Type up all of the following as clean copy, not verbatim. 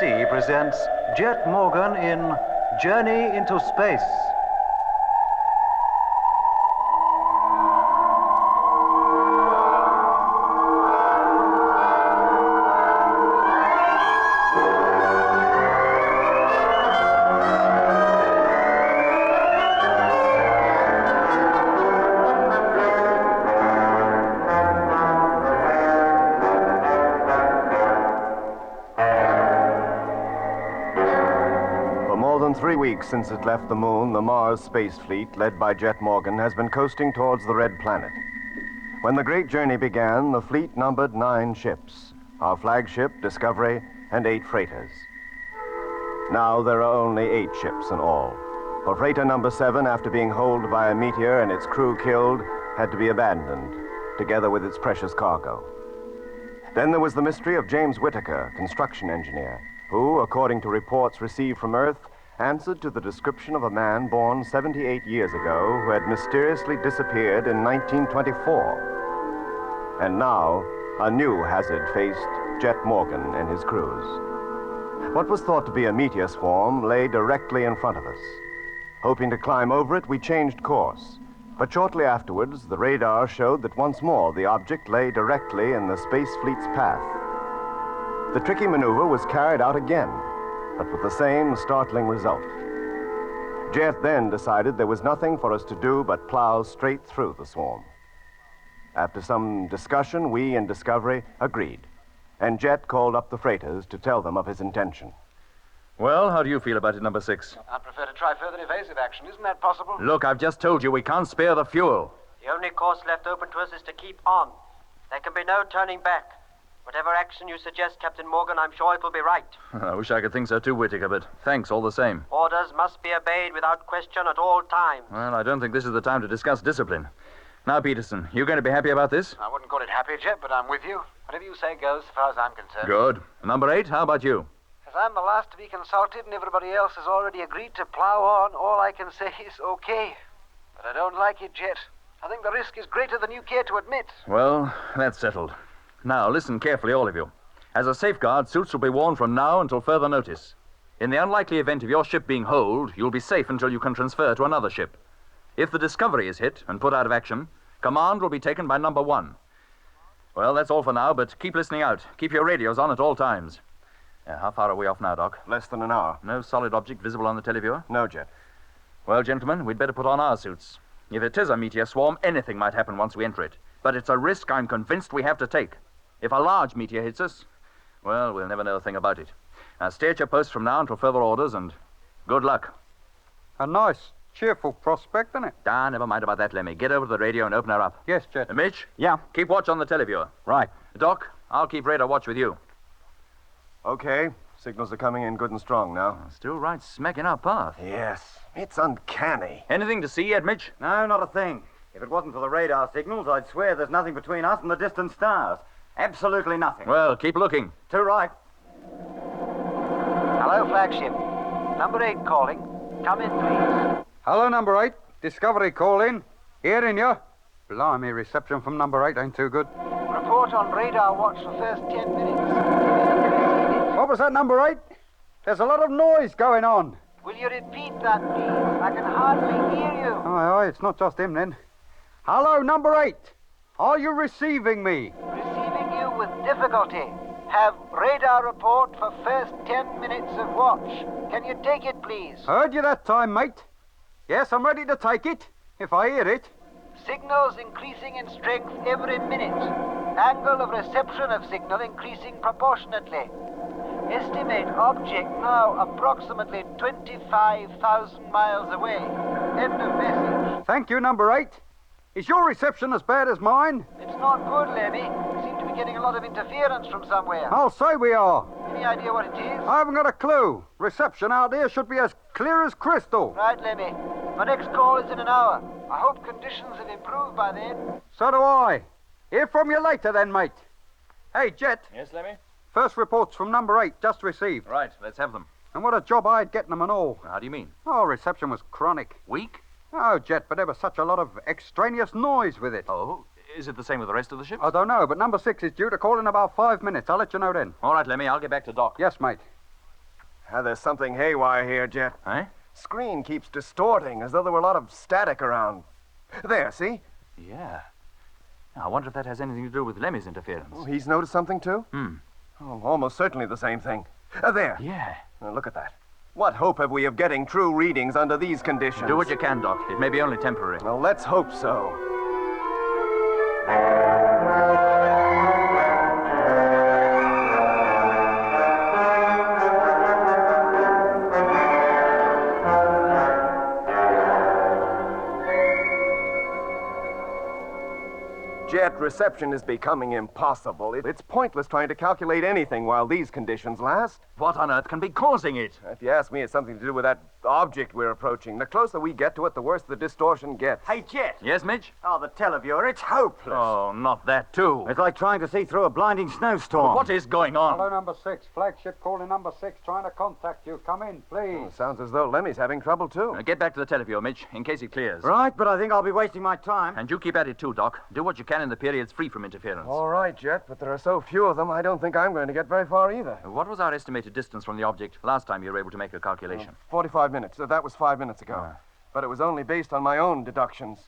BBC presents Jet Morgan in Journey into Space. For more than 3 weeks since it left the moon, the Mars space fleet, led by Jet Morgan, has been coasting towards the Red Planet. When the great journey began, the fleet numbered 9 ships, our flagship, Discovery, and 8 freighters. Now there are only 8 ships in all, for freighter number 7, after being holed by a meteor and its crew killed, had to be abandoned, together with its precious cargo. Then there was the mystery of James Whittaker, construction engineer, who, according to reports received from Earth, answered to the description of a man born 78 years ago who had mysteriously disappeared in 1924. And now, a new hazard faced Jet Morgan and his crews. What was thought to be a meteor swarm lay directly in front of us. Hoping to climb over it, we changed course. But shortly afterwards, the radar showed that once more the object lay directly in the space fleet's path. The tricky maneuver was carried out again, but with the same startling result. Jet then decided there was nothing for us to do but plow straight through the swarm. After some discussion, we in Discovery agreed, and Jet called up the freighters to tell them of his intention. Well, how do you feel about it, number 6? I'd prefer to try further evasive action. Isn't that possible? Look, I've just told you we can't spare the fuel. The only course left open to us is to keep on. There can be no turning back. Whatever action you suggest, Captain Morgan, I'm sure it will be right. I wish I could think so too, Whittaker, but thanks all the same. Orders must be obeyed without question at all times. Well, I don't think this is the time to discuss discipline. Now, Peterson, you going to be happy about this? I wouldn't call it happy, Jet, but I'm with you. Whatever you say goes, as far as I'm concerned. Good. Number 8, how about you? As I'm the last to be consulted and everybody else has already agreed to plow on, all I can say is okay. But I don't like it, Jet. I think the risk is greater than you care to admit. Well, that's settled. Now, listen carefully, all of you. As a safeguard, suits will be worn from now until further notice. In the unlikely event of your ship being holed, you'll be safe until you can transfer to another ship. If the Discovery is hit and put out of action, command will be taken by number 1. Well, that's all for now, but keep listening out. Keep your radios on at all times. How far are we off now, Doc? Less than an hour. No solid object visible on the televiewer? No, Jet. Well, gentlemen, we'd better put on our suits. If it is a meteor swarm, anything might happen once we enter it. But it's a risk I'm convinced we have to take. If a large meteor hits us, well, we'll never know a thing about it. Now, stay at your post from now until further orders, and good luck. A nice, cheerful prospect, isn't it? Never mind about that, Lemmy. Get over to the radio and open her up. Yes, Jet. Mitch? Yeah. Keep watch on the televiewer. Right. Doc, I'll keep radar watch with you. Okay. Signals are coming in good and strong now. Still right smack in our path. Yes. It's uncanny. Anything to see yet, Mitch? No, not a thing. If it wasn't for the radar signals, I'd swear there's nothing between us and the distant stars. Absolutely nothing. Well, keep looking. Too right. Hello, flagship. Number 8 calling. Come in, please. Hello, number 8. Discovery call in. Hearing you. Blimey, reception from number 8 ain't too good. Report on radar watch for first 10 minutes. What was that, number 8? There's a lot of noise going on. Will you repeat that, please? I can hardly hear you. Aye, it's not just him then. Hello, number 8. Are you receiving me? Receiving you with difficulty. Have radar report for first 10 minutes of watch. Can you take it, please? Heard you that time, mate. Yes, I'm ready to take it, if I hear it. Signals increasing in strength every minute. Angle of reception of signal increasing proportionately. Estimate object now approximately 25,000 miles away. End of message. Thank you, number 8. Is your reception as bad as mine? It's not good, Lemmy. We seem to be getting a lot of interference from somewhere. I'll say we are. Any idea what it is? I haven't got a clue. Reception out here should be as clear as crystal. Right, Lemmy. My next call is in an hour. I hope conditions have improved by then. So do I. Hear from you later then, mate. Hey, Jet. Yes, Lemmy? First reports from number 8 just received. Right, let's have them. And what a job I had getting them and all. How do you mean? Oh, reception was chronic. Weak? Oh, Jet, but there was such a lot of extraneous noise with it. Oh, is it the same with the rest of the ships? I don't know, but number 6 is due to call in about 5 minutes. I'll let you know then. All right, Lemmy, I'll get back to Doc. Yes, mate. There's something haywire here, Jet. Eh? Screen keeps distorting, as though there were a lot of static around. There, see? Yeah. I wonder if that has anything to do with Lemmy's interference. Oh, he's noticed something, too? Oh, almost certainly the same thing. There. Yeah. Look at that. What hope have we of getting true readings under these conditions? Do what you can, Doc. It may be only temporary. Well, let's hope so. Jet, reception is becoming impossible. It's pointless trying to calculate anything while these conditions last. What on earth can be causing it? If you ask me, it's something to do with that object we're approaching. The closer we get to it, the worse the distortion gets. Hey, Jet. Yes, Mitch? Oh, the televiewer, it's hopeless. Oh, not that, too. It's like trying to see through a blinding snowstorm. What is going on? Hello, number 6. Flagship calling number 6, trying to contact you. Come in, please. Sounds as though Lemmy's having trouble, too. Get back to the televiewer, Mitch, in case it clears. Right, but I think I'll be wasting my time. And you keep at it, too, Doc. Do what you can in the periods free from interference. All right, Jet, but there are so few of them, I don't think I'm going to get very far either. What was our estimated distance from the object last time you were able to make a calculation? 45 minutes. That was 5 minutes ago. But it was only based on my own deductions.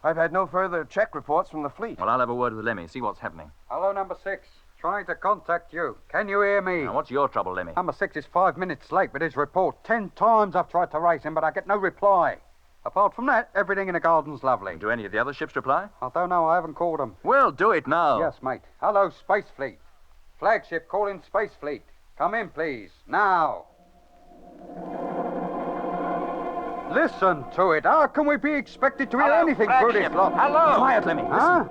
I've had no further check reports from the fleet. Well, I'll have a word with Lemmy, see what's happening. Hello, number 6. Trying to contact you. Can you hear me? Now, what's your trouble, Lemmy? Number 6 is 5 minutes late with his report. 10 times I've tried to raise him, but I get no reply. Apart from that, everything in the garden's lovely. Do any of the other ships reply? I don't know. I haven't called them. Well, do it now. Yes, mate. Hello, Space Fleet. Flagship calling Space Fleet. Come in, please. Now. Listen to it. How can we be expected to hear anything through this lot? Hello. Quiet, Lemmy. Huh?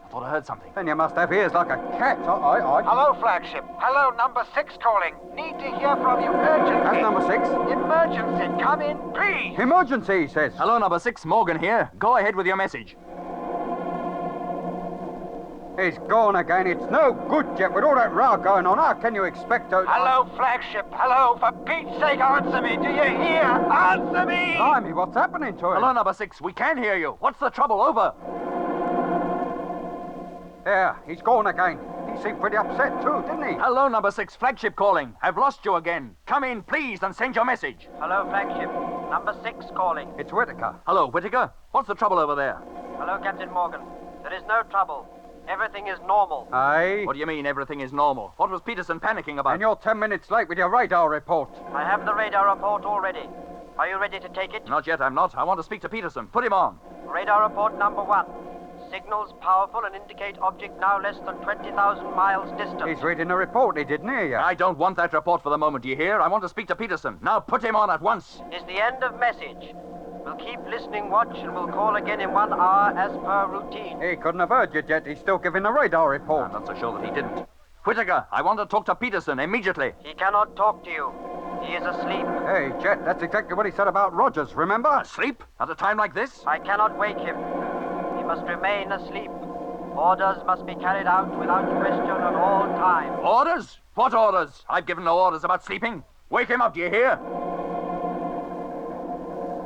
I thought I heard something. Then you must have ears like a cat. Hello, Flagship. Hello, number 6 calling. Need to hear from you urgently. That's number 6. Emergency. Come in, please. Emergency, he says. Hello, number 6, Morgan here. Go ahead with your message. He's gone again. It's no good, Jet. With all that row going on, how can you expect to... Hello, Flagship. Hello. For Pete's sake, answer me. Do you hear? Answer me. Blimey, what's happening to him? Hello, number 6. We can hear you. What's the trouble? Over. There, he's gone again. He seemed pretty upset, too, didn't he? Hello, number 6, flagship calling. I've lost you again. Come in, please, and send your message. Hello, flagship. Number 6 calling. It's Whitaker. Hello, Whittaker. What's the trouble over there? Hello, Captain Morgan. There is no trouble. Everything is normal. Aye? What do you mean everything is normal? What was Peterson panicking about? And you're 10 minutes late with your radar report. I have the radar report already. Are you ready to take it? Not yet, I'm not. I want to speak to Peterson. Put him on. Radar report number 1. Signals powerful and indicate object now less than 20,000 miles distant. He's reading the report. He didn't hear you. I don't want that report for the moment, do you hear? I want to speak to Peterson. Now put him on at once. Is the end of message. We'll keep listening watch and we'll call again in 1 hour as per routine. He couldn't have heard you, Jet. He's still giving the radar report. I'm not so sure that he didn't. Whittaker, I want to talk to Peterson immediately. He cannot talk to you. He is asleep. Hey, Jet, that's exactly what he said about Rogers, remember? Asleep? At a time like this? I cannot wake him. He must remain asleep. Orders must be carried out without question at all times. Orders? What orders? I've given no orders about sleeping. Wake him up, do you hear?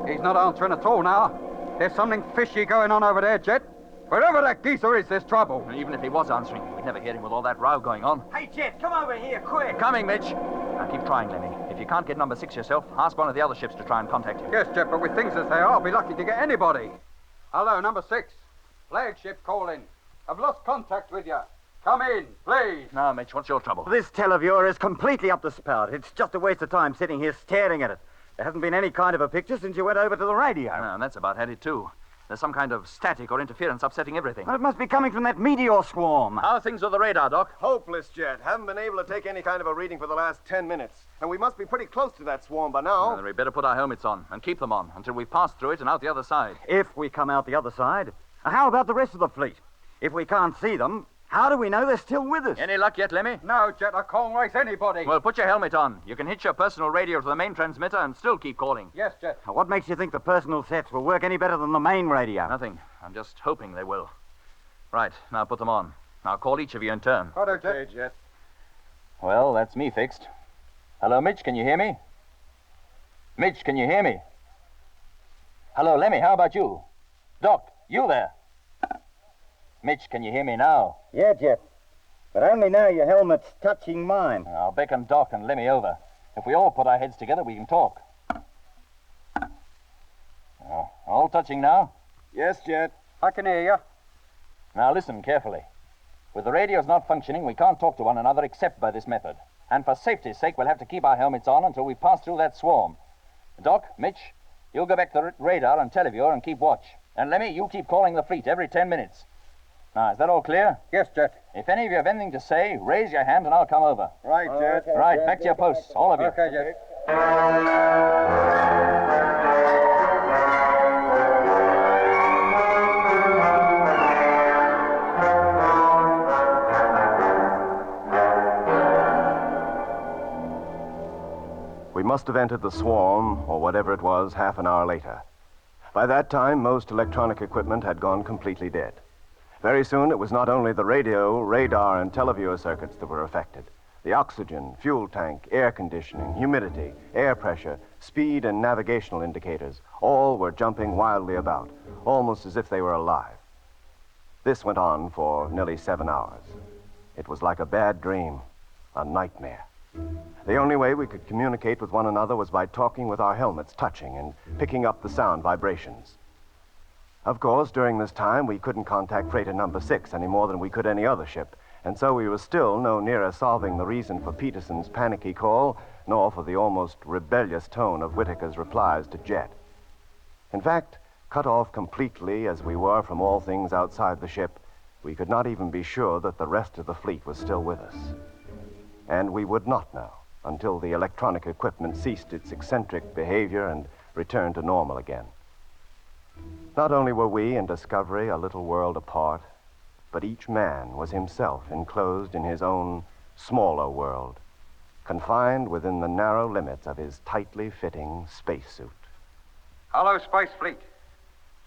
He's not answering at all now. There's something fishy going on over there, Jet. Wherever that geezer is, there's trouble. And even if he was answering, we'd never hear him with all that row going on. Hey, Jet, come over here, quick. Coming, Mitch. Now keep trying, Lemmy. If you can't get number 6 yourself, ask one of the other ships to try and contact you. Yes, Jet, but with things as they are, I'll be lucky to get anybody. Hello, number 6. Flagship calling. I've lost contact with you. Come in, please. Now, Mitch, what's your trouble? This televiewer is completely up the spout. It's just a waste of time sitting here staring at it. There hasn't been any kind of a picture since you went over to the radio. And that's about had it, too. There's some kind of static or interference upsetting everything. Well, it must be coming from that meteor swarm. How are things with the radar, Doc? Hopeless, Jet. Haven't been able to take any kind of a reading for the last 10 minutes. And we must be pretty close to that swarm by now. Then we'd better put our helmets on and keep them on until we've passed through it and out the other side. If we come out the other side. How about the rest of the fleet? If we can't see them, how do we know they're still with us? Any luck yet, Lemmy? No, Jet, I can't race anybody. Well, put your helmet on. You can hitch your personal radio to the main transmitter and still keep calling. Yes, Jet. What makes you think the personal sets will work any better than the main radio? Nothing. I'm just hoping they will. Right, now put them on. Now call each of you in turn. Righto, Jet. Okay, Jet. Well, that's me fixed. Hello, Mitch, can you hear me? Mitch, can you hear me? Hello, Lemmy, how about you? Doc, you there? Mitch, can you hear me now? Yeah, Jet. But only now your helmet's touching mine. I'll beckon Doc and Lemmy over. If we all put our heads together, we can talk. All touching now? Yes, Jet. I can hear you. Now listen carefully. With the radios not functioning, we can't talk to one another except by this method. And for safety's sake, we'll have to keep our helmets on until we pass through that swarm. Doc, Mitch, you'll go back to the radar and televiewer and keep watch. And Lemmy, you keep calling the fleet every 10 minutes. Now, is that all clear? Yes, Jet. If any of you have anything to say, raise your hand and I'll come over. Right, Jet. Right, back to your posts, all of you. Okay, Jet. We must have entered the swarm, or whatever it was, half an hour later. By that time, most electronic equipment had gone completely dead. Very soon, it was not only the radio, radar, and televiewer circuits that were affected. The oxygen, fuel tank, air conditioning, humidity, air pressure, speed, and navigational indicators all were jumping wildly about, almost as if they were alive. This went on for nearly 7 hours. It was like a bad dream, a nightmare. The only way we could communicate with one another was by talking with our helmets touching and picking up the sound vibrations. Of course, during this time, we couldn't contact freighter number 6 any more than we could any other ship, and so we were still no nearer solving the reason for Peterson's panicky call, nor for the almost rebellious tone of Whitaker's replies to Jet. In fact, cut off completely as we were from all things outside the ship, we could not even be sure that the rest of the fleet was still with us. And we would not know until the electronic equipment ceased its eccentric behavior and returned to normal again. Not only were we and Discovery a little world apart, but each man was himself enclosed in his own smaller world, confined within the narrow limits of his tightly fitting spacesuit. Hello, Space Fleet.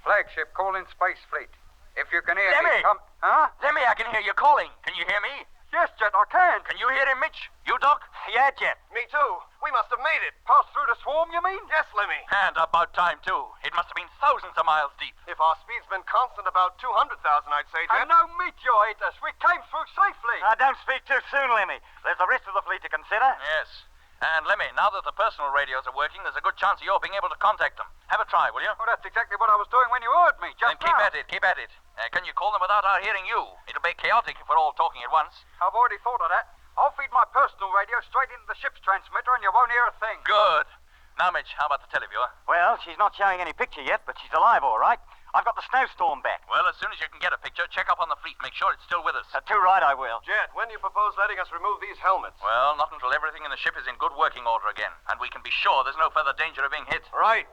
Flagship, call in Space Fleet. If you can hear me, Lemmy! come... Huh? Lemmy, I can hear you calling. Can you hear me? Yes, Jet, I can. Can you hear him, Mitch? You, Doc? Yeah, Jet. Me too. We must have made it. Pass through the swarm, you mean? Yes, Lemmy. And about time, too. It must have been thousands of miles deep. If our speed's been constant, about 200,000, I'd say, Jet. And no meteor hit us. We came through safely. Don't speak too soon, Lemmy. There's the rest of the fleet to consider. Yes. And, Lemmy, now that the personal radios are working, there's a good chance of your being able to contact them. Have a try, will you? Well, that's exactly what I was doing when you heard me, just Then keep now. at it, keep at it. Can you call them without our hearing you? It'll be chaotic if we're all talking at once. I've already thought of that. I'll feed my personal radio straight into the ship's transmitter and you won't hear a thing. Good. Now, Mitch, how about the televiewer? Well, she's not showing any picture yet, but she's alive, all right. I've got the snowstorm back. Well, as soon as you can get a picture, check up on the fleet. Make sure it's still with us. Too right, I will. Jet, when do you propose letting us remove these helmets? Well, not until everything in the ship is in good working order again, and we can be sure there's no further danger of being hit. Right.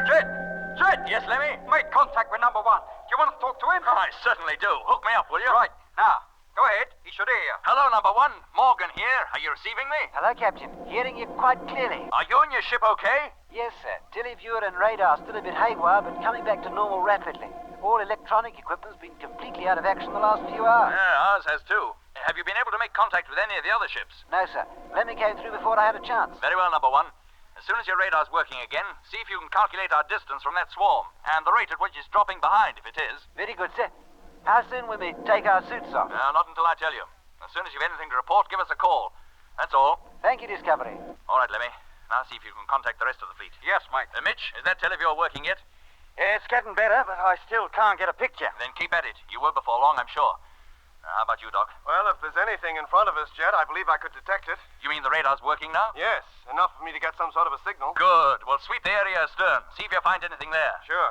Jet! Yes, Lemmy? Make contact with number 1. Do you want to talk to him? I certainly do. Hook me up, will you? Right. Now, go ahead. He should hear you. Hello, number 1. Morgan here. Are you receiving me? Hello, Captain. Hearing you quite clearly. Are you and your ship okay? Yes, sir. Televiewer and radar still a bit haywire, but coming back to normal rapidly. All electronic equipment's been completely out of action the last few hours. Yeah, ours has too. Have you been able to make contact with any of the other ships? No, sir. Lemmy came through before I had a chance. Very well, number 1. As soon as your radar's working again, see if you can calculate our distance from that swarm, and the rate at which it's dropping behind, if it is. Very good, sir. How soon will we take our suits off? Not until I tell you. As soon as you've anything to report, give us a call. That's all. Thank you, Discovery. All right, Lemmy. Now see if you can contact the rest of the fleet. Yes, mate. Mitch, is that televiewer working yet? Yeah, it's getting better, but I still can't get a picture. Then keep at it. You will before long, I'm sure. How about you, Doc? Well, if there's anything in front of us, Jet, I believe I could detect it. You mean the radar's working now? Yes, enough for me to get some sort of a signal. Good. Well, sweep the area astern. See if you find anything there. Sure.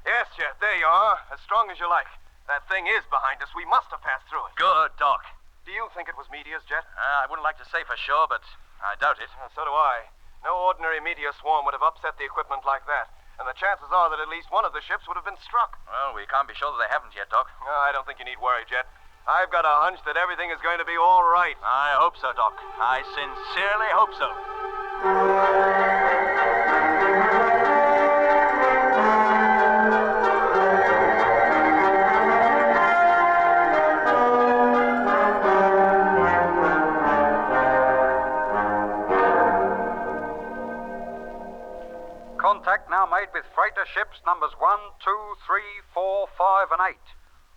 Yes, Jet, there you are. As strong as you like. That thing is behind us. We must have passed through it. Good, Doc. Do you think it was meteors, Jet? I wouldn't like to say for sure, but I doubt it. So do I. No ordinary meteor swarm would have upset the equipment like that. And the chances are that at least one of the ships would have been struck. Well, we can't be sure that they haven't yet, Doc. No, I don't think you need worry, Jet. I've got a hunch that everything is going to be all right. I hope so, Doc. I sincerely hope so. numbers 1, 2, 3, 4, 5, and 8.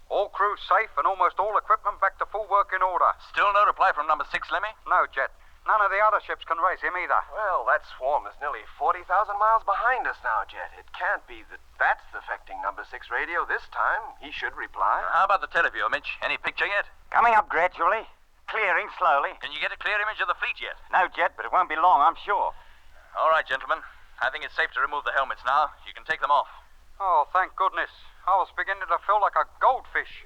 All crews safe and almost all equipment back to full working order. Still no reply from number 6, Lemmy? No, Jet. None of the other ships can race him either. Well, that swarm is nearly 40,000 miles behind us now, Jet. It can't be that that's affecting number 6 radio this time. He should reply. How about the teleview, Mitch? Any picture yet? Coming up gradually. Clearing slowly. Can you get a clear image of the fleet yet? No, Jet, but it won't be long, I'm sure. All right, gentlemen. I think it's safe to remove the helmets now. You can take them off. Oh, thank goodness. I was beginning to feel like a goldfish.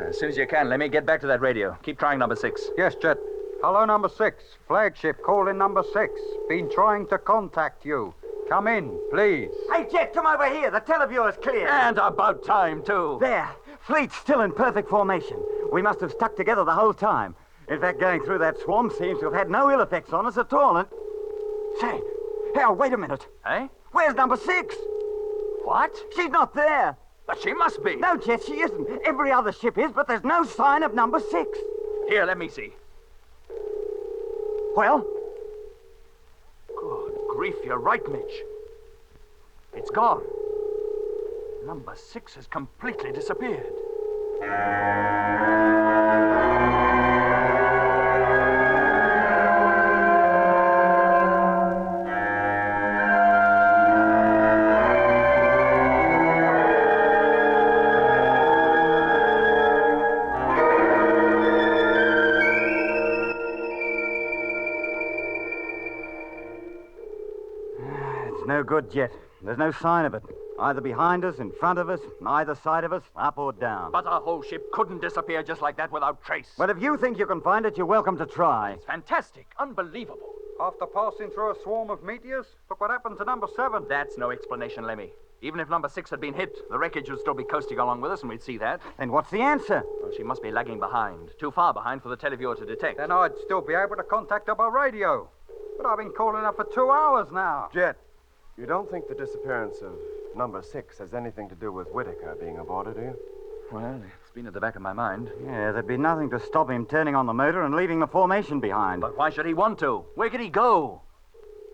As soon as you can, Lemmy, get back to that radio. Keep trying number 6. Yes, Jet. Hello, number 6. Flagship calling number 6. Been trying to contact you. Come in, please. Hey, Jet, come over here. The televiewer's clear. And about time, too. There. Fleet's still in perfect formation. We must have stuck together the whole time. In fact, going through that swarm seems to have had no ill effects on us at all. And... Say, Hal, wait a minute. Eh? Where's number 6? What? She's not there. But she must be. No, Jet, she isn't. Every other ship is, but there's no sign of number 6. Here, let me see. Well? Good grief, you're right, Mitch. It's gone. Number 6 has completely disappeared. No good, Jet. There's no sign of it. Either behind us, in front of us, either side of us, up or down. But our whole ship couldn't disappear just like that without trace. Well, if you think you can find it, you're welcome to try. It's fantastic. Unbelievable. After passing through a swarm of meteors, look what happened to number 7. That's no explanation, Lemmy. Even if number 6 had been hit, the wreckage would still be coasting along with us, and we'd see that. Then what's the answer? Well, she must be lagging behind. Too far behind for the televiewer to detect. Then I'd still be able to contact her by radio. But I've been calling her for 2 hours now. Jet, you don't think the disappearance of number 6 has anything to do with Whitaker being aboard, do you? Well, it's been at the back of my mind. Yeah, there'd be nothing to stop him turning on the motor and leaving the formation behind. But why should he want to? Where could he go?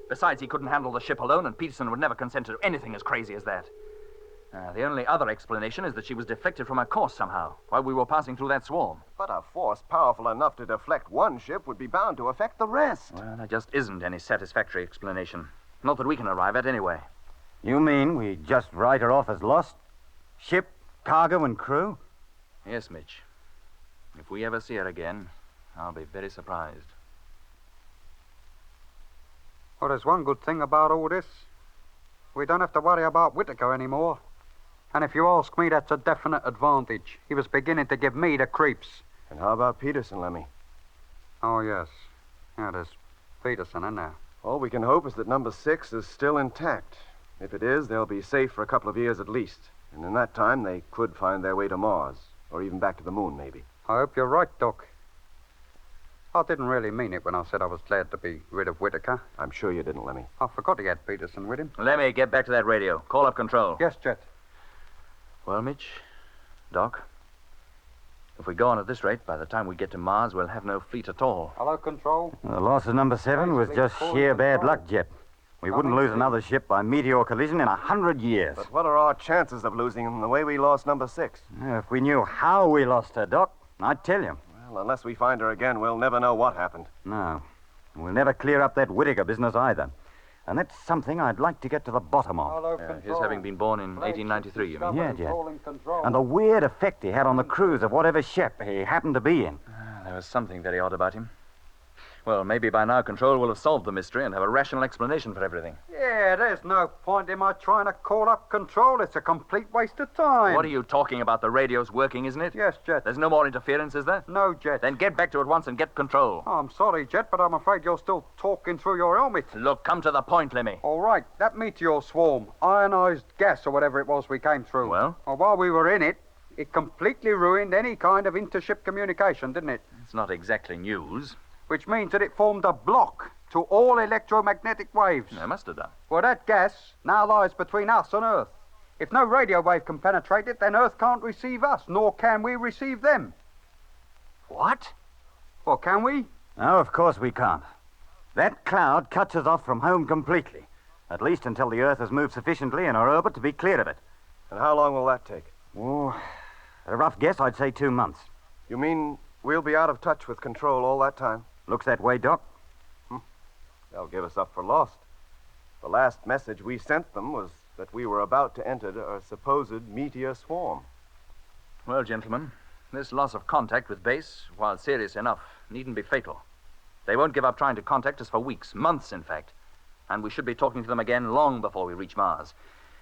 Besides, he couldn't handle the ship alone, and Peterson would never consent to anything as crazy as that. The only other explanation is that she was deflected from her course somehow while we were passing through that swarm. But a force powerful enough to deflect one ship would be bound to affect the rest. Well, there just isn't any satisfactory explanation. Not that we can arrive at, anyway. You mean we just write her off as lost? Ship, cargo, and crew? Yes, Mitch. If we ever see her again, I'll be very surprised. Well, there's one good thing about all this. We don't have to worry about Whitaker anymore. And if you ask me, that's a definite advantage. He was beginning to give me the creeps. And how about Peterson, Lemmy? Oh, yes. Yeah, there's Peterson in there. All we can hope is that number 6 is still intact. If it is, they'll be safe for a couple of years at least. And in that time, they could find their way to Mars. Or even back to the moon, maybe. I hope you're right, Doc. I didn't really mean it when I said I was glad to be rid of Whitaker. I'm sure you didn't, Lemmy. I forgot he had Peterson with him. Lemmy, get back to that radio. Call up control. Yes, Jet. Well, Mitch, Doc, if we go on at this rate, by the time we get to Mars, we'll have no fleet at all. Hello, Control. The loss of number 7 was just sheer bad luck, Jet. We wouldn't lose another ship by meteor collision in 100 years. But what are our chances of losing them the way we lost number 6? If we knew how we lost her, Doc, I'd tell you. Well, unless we find her again, we'll never know what happened. No. We'll never clear up that Whitaker business either. And that's something I'd like to get to the bottom of. Hello, His Control. having been born in 1893, you mean? Yeah, Jet. Control. And the weird effect he had on the crews of whatever ship he happened to be in. There was something very odd about him. Well, maybe by now Control will have solved the mystery and have a rational explanation for everything. Yeah, there's no point in my trying to call up Control. It's a complete waste of time. What are you talking about? The radio's working, isn't it? Yes, Jet. There's no more interference, is there? No, Jet. Then get back to it once and get Control. Oh, I'm sorry, Jet, but I'm afraid you're still talking through your helmet. Look, come to the point, Lemmy. All right, that meteor swarm, ionized gas or whatever it was we came through. Well? Well, while we were in it, it completely ruined any kind of intership communication, didn't it? It's not exactly news. Which means that it formed a block to all electromagnetic waves. It must have done. Well, that gas now lies between us and Earth. If no radio wave can penetrate it, then Earth can't receive us, nor can we receive them. What? Well, can we? No, of course we can't. That cloud cuts us off from home completely. At least until the Earth has moved sufficiently in our orbit to be cleared of it. And how long will that take? Oh, at a rough guess, I'd say 2 months. You mean we'll be out of touch with control all that time? Looks that way, Doc. They'll give us up for lost. The last message we sent them was that we were about to enter a supposed meteor swarm. Well, gentlemen, this loss of contact with base, while serious enough, needn't be fatal. They won't give up trying to contact us for weeks, months, in fact. And we should be talking to them again long before we reach Mars.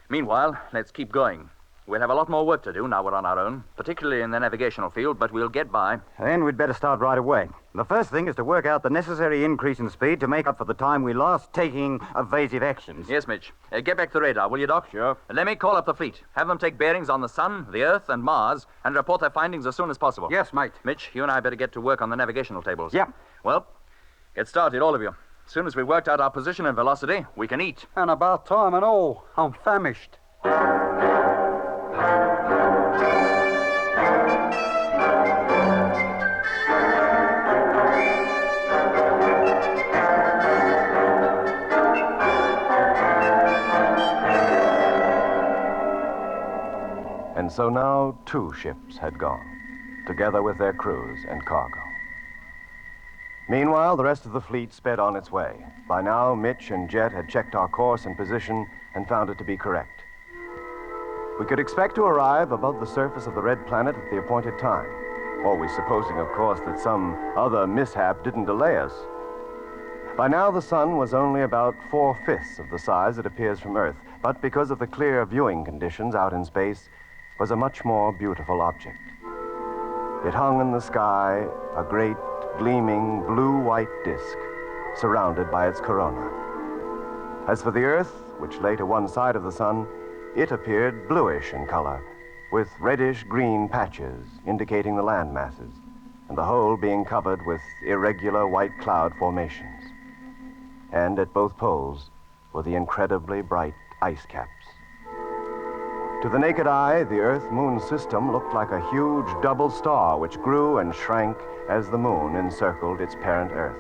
Meanwhile, let's keep going. We'll have a lot more work to do now we're on our own, particularly in the navigational field, but we'll get by. Then we'd better start right away. The first thing is to work out the necessary increase in speed to make up for the time we lost taking evasive actions. Yes, Mitch. Get back to the radar, will you, Doc? Sure. Let me call up the fleet. Have them take bearings on the Sun, the Earth, and Mars, and report their findings as soon as possible. Yes, mate. Mitch, you and I better get to work on the navigational tables. Yeah. Well, get started, all of you. As soon as we've worked out our position and velocity, we can eat. And about time and all. I'm famished. And so now 2 ships had gone, together with their crews and cargo. Meanwhile, the rest of the fleet sped on its way. By now, Mitch and Jet had checked our course and position and found it to be correct. We could expect to arrive above the surface of the red planet at the appointed time, always supposing, of course, that some other mishap didn't delay us. By now, the sun was only about 4/5 of the size it appears from Earth, but because of the clear viewing conditions out in space, was a much more beautiful object. It hung in the sky, a great, gleaming, blue-white disk, surrounded by its corona. As for the Earth, which lay to one side of the sun, it appeared bluish in color, with reddish-green patches indicating the land masses, and the whole being covered with irregular white cloud formations. And at both poles were the incredibly bright ice caps. To the naked eye, the Earth-Moon system looked like a huge double star which grew and shrank as the moon encircled its parent Earth.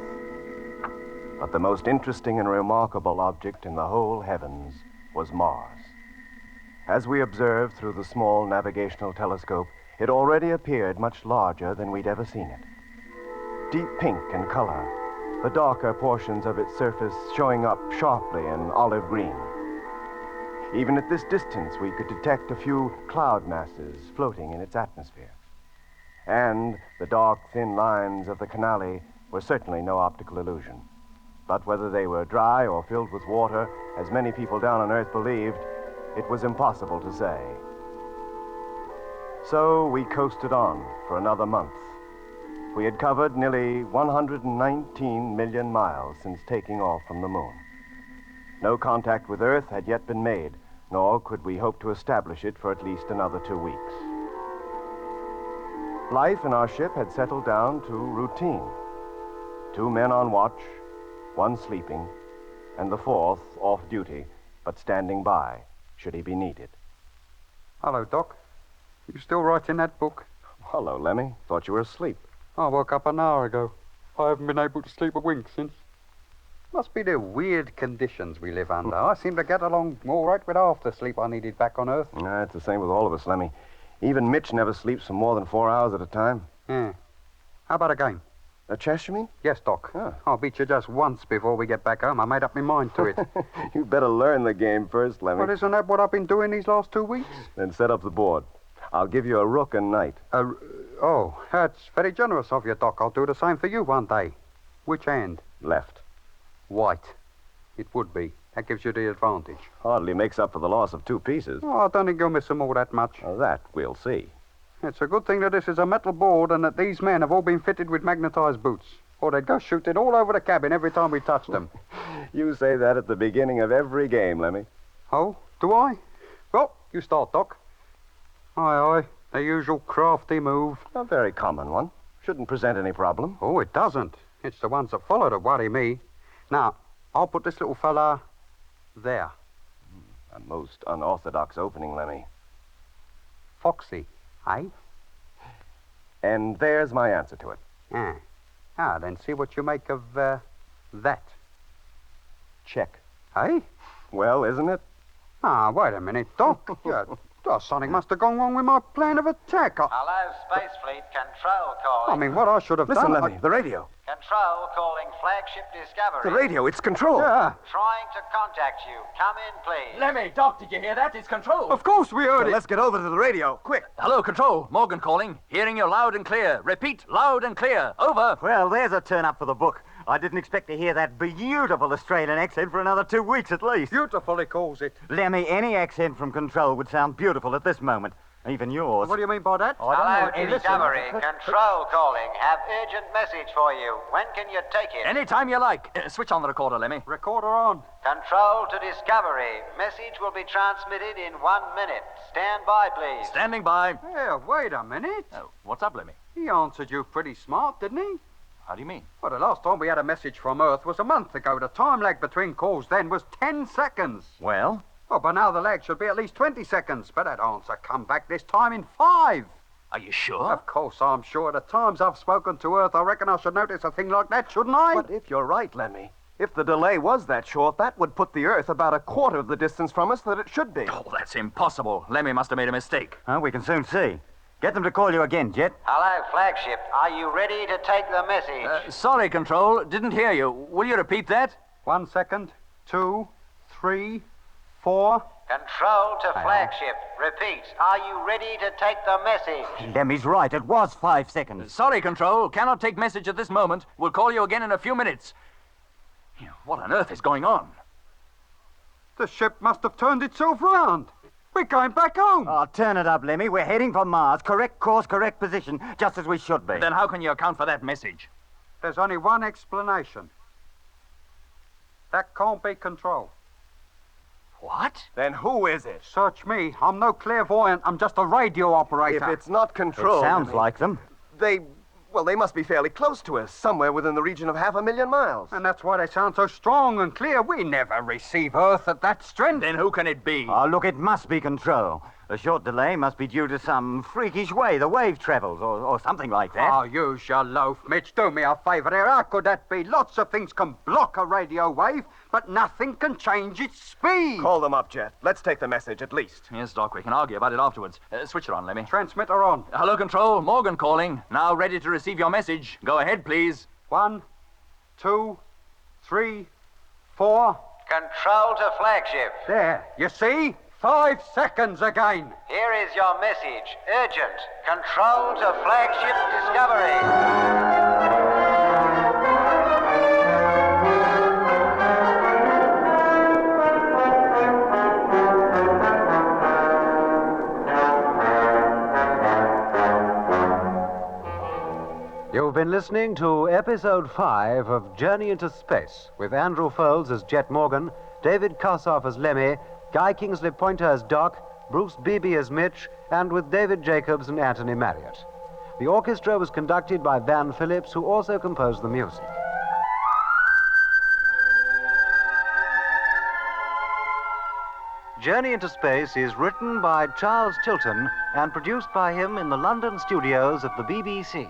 But the most interesting and remarkable object in the whole heavens was Mars. As we observed through the small navigational telescope, it already appeared much larger than we'd ever seen it. Deep pink in color, the darker portions of its surface showing up sharply in olive green. Even at this distance, we could detect a few cloud masses floating in its atmosphere. And the dark, thin lines of the canali were certainly no optical illusion. But whether they were dry or filled with water, as many people down on Earth believed, it was impossible to say. So we coasted on for another month. We had covered nearly 119 million miles since taking off from the moon. No contact with Earth had yet been made, nor could we hope to establish it for at least another 2 weeks. Life in our ship had settled down to routine. 2 men on watch, 1 sleeping, and the 4th off duty, but standing by, should he be needed. Hello, Doc. You still writing that book? Hello, Lemmy. Thought you were asleep. I woke up an hour ago. I haven't been able to sleep a wink since. Must be the weird conditions we live under. I seem to get along all right with half the sleep I needed back on Earth. It's the same with all of us, Lemmy. Even Mitch never sleeps for more than 4 hours at a time. Yeah. How about a game? A chess, you mean? Yes, Doc. Oh. I'll beat you just once before we get back home. I made up my mind to it. You better learn the game first, Lemmy. Well, isn't that what I've been doing these last 2 weeks? Then set up the board. I'll give you a rook and knight. Oh, that's very generous of you, Doc. I'll do the same for you one day. Which hand? Left. White. It would be. That gives you the advantage. Hardly makes up for the loss of 2 pieces. Oh, I don't think you'll miss them all that much. That we'll see. It's a good thing that this is a metal board and that these men have all been fitted with magnetized boots. Or they'd go shooting all over the cabin every time we touched them. You say that at the beginning of every game, Lemmy. Oh, do I? Well, you start, Doc. Aye, aye. The usual crafty move. A very common one. Shouldn't present any problem. Oh, it doesn't. It's the ones that follow that worry me. Now, I'll put this little fella there. A most unorthodox opening, Lemmy. Foxy, eh? And there's my answer to it. Then see what you make of, that. Check. Eh? Well, isn't it? Ah, wait a minute, Doc. Something must have gone wrong with my plan of attack. Hello, Space Fleet. Control calling. I mean, what I should have Listen, done... Lemmy, the radio. Control calling flagship Discovery. The radio, it's Control. Yeah, Trying to contact you. Come in, please. Lemmy, Doc, did you hear that? It's Control. of course we heard Well, it. let's get over to the radio, quick. Hello, Control. Morgan calling. Hearing you loud and clear. Repeat, loud and clear. Over. Well, there's a turn up for the book. I didn't expect to hear that beautiful Australian accent for another 2 weeks at least. Beautiful, he calls it. Lemmy, any accent from Control would sound beautiful at this moment. Even yours. What do you mean by that? Hello, Discovery. Control calling. Have urgent message for you. When can you take it? Anytime you like. Switch on the recorder, Lemmy. Recorder on. Control to Discovery. Message will be transmitted in 1 minute. Stand by, please. Standing by. Yeah, wait a minute. Oh, what's up, Lemmy? He answered you pretty smart, didn't he? How do you mean? Well, the last time we had a message from Earth was a month ago. The time lag between calls then was 10 seconds. Well? Oh, but now the lag should be at least 20 seconds. But that answer come back this time in 5. Are you sure? Of course I'm sure. The times I've spoken to Earth, I reckon I should notice a thing like that, shouldn't I? But if you're right, Lemmy, if the delay was that short, that would put the Earth about a quarter of the distance from us that it should be. Oh, that's impossible. Lemmy must have made a mistake. We can soon see. Get them to call you again, Jet. Hello, flagship. Are you ready to take the message? Sorry, Control. Didn't hear you. Will you repeat that? 1 second. 2, 3, 4. Control to flagship. Repeat. Are you ready to take the message? Lemmy's right. It was 5 seconds. Sorry, Control. Cannot take message at this moment. We'll call you again in a few minutes. What on earth is going on? The ship must have turned itself round. We're going back home. Oh, turn it up, Lemmy. We're heading for Mars. Correct course, correct position, just as we should be. Then how can you account for that message? There's only one explanation. That can't be Control. What? Then who is it? Search me. I'm no clairvoyant. I'm just a radio operator. If it's not Control... It sounds Lemmy, like them. They must be fairly close to us, somewhere within the region of 500,000 miles. And that's why they sound so strong and clear. We never receive Earth at that strength. Then who can it be? Oh, look, it must be Control. The short delay must be due to some freakish way the wave travels, or something like that. Oh, use your loaf, Mitch. Do me a favour there. How could that be? Lots of things can block a radio wave, but nothing can change its speed. Call them up, Jet. Let's take the message, at least. Yes, Doc, we can argue about it afterwards. Switch it on, Lemmy. Transmitter on. Hello, Control. Morgan calling. Now ready to receive your message. Go ahead, please. 1, 2, 3, 4. Control to flagship. There. You see? 5 seconds again. Here is your message. Urgent. Control to flagship Discovery. You've been listening to Episode 5 of Journey into Space with Andrew Foulds as Jet Morgan, David Kossoff as Lemmy, Guy Kingsley Pointer as Doc, Bruce Beebe as Mitch, and with David Jacobs and Anthony Marriott. The orchestra was conducted by Van Phillips, who also composed the music. Journey into Space is written by Charles Tilton and produced by him in the London studios of the BBC.